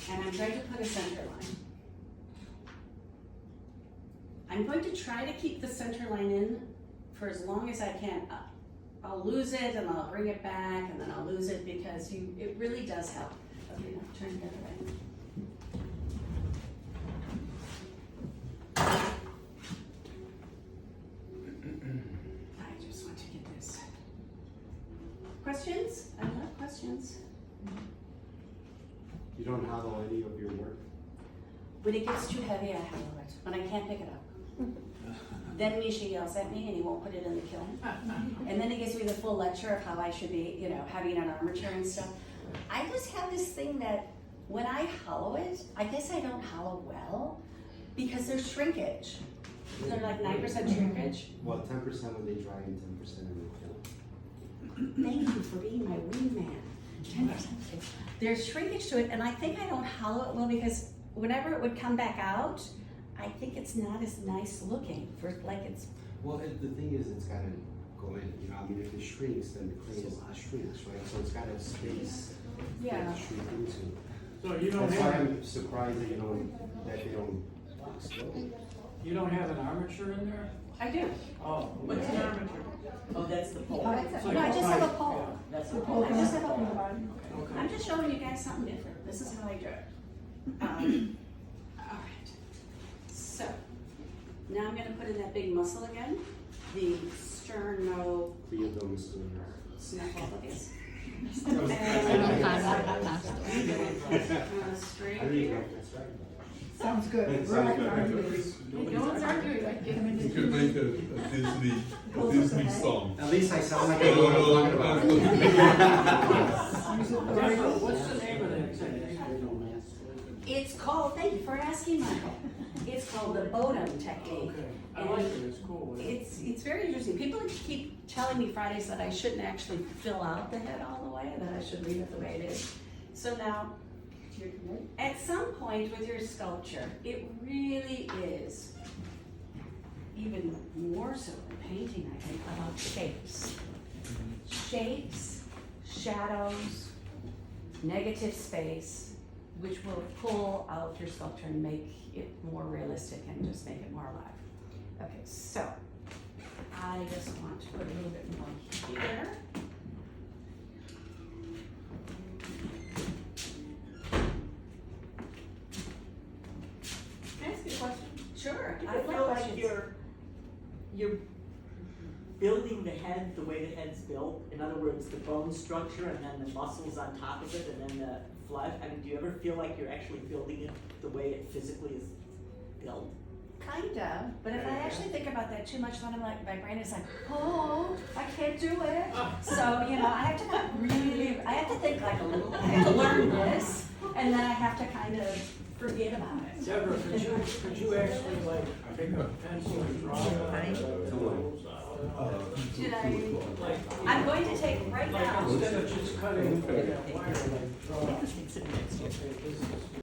and I'm going to put a center line. I'm going to try to keep the center line in for as long as I can. I'll lose it and I'll bring it back and then I'll lose it because it really does help. Okay, now turn it the other way. I just want to get this. Questions? I love questions. You don't hollow any of your work? When it gets too heavy, I hollow it. When I can't pick it up. Then Misha yells at me and he won't put it in the kiln. And then he gives me the full lecture of how I should be, you know, having an armature and stuff. I just have this thing that when I hollow it, I guess I don't hollow well because there's shrinkage. They're like 9% shrinkage. Well, 10% when they dry and 10% in the kiln. Thank you for being my wingman. 10%. There's shrinkage to it and I think I don't hollow it well because whenever it would come back out, I think it's not as nice looking for like it's. Well, the thing is, it's gotta go in. You know, I mean, if it shrinks, then the clay shrinks, right? So it's got a space Yeah. to shrink into. So you don't That's why have, I'm surprised that they don't explode. you don't have an armature in there? I do. Oh. What's an armature? Oh, that's the pole. No, I just have a pole. That's the pole. I just have a pole. Okay. I'm just showing you guys something different. This is how I do it. All right. So now I'm going to put in that big muscle again, the sterno. Snap all of these. Straight here. Sounds good. Sounds good. No one's arguing, like, get them You into. could make a Disney song. At least I sound like I know what I'm talking about. Debra, what's the name of that thing? It's called, thank you for asking, Michael. It's called the Bodum technique. Okay, I like it, it's cool. It's very interesting. People keep telling me Fridays that I shouldn't actually fill out the head all the way, that I should leave it the way it is. So now, at some point with your sculpture, it really is, even more so than painting, I think, about shapes. Shapes, shadows, negative space, which will pull out your sculpture and make it more realistic and just make it more alive. Okay, so I just want to put a little bit more here. Can I ask you a question? Sure, Do I you like feel like questions. you're building the head the way the head's built? In other words, the bone structure and then the muscles on top of it and then the flesh? I mean, do you ever feel like you're actually building it the way it physically is built? Kind of, but if I actually think about that too much, then I'm like, my brain is like, oh, I can't do it. So, you know, I have to I have to think like a little, I have to learn this, and then I have to kind of forget about it. Debra, could you actually like take a pencil and draw it? Did I'm going to take right Like now. instead of just cutting the wire, like draw. It's next year. Okay, this is.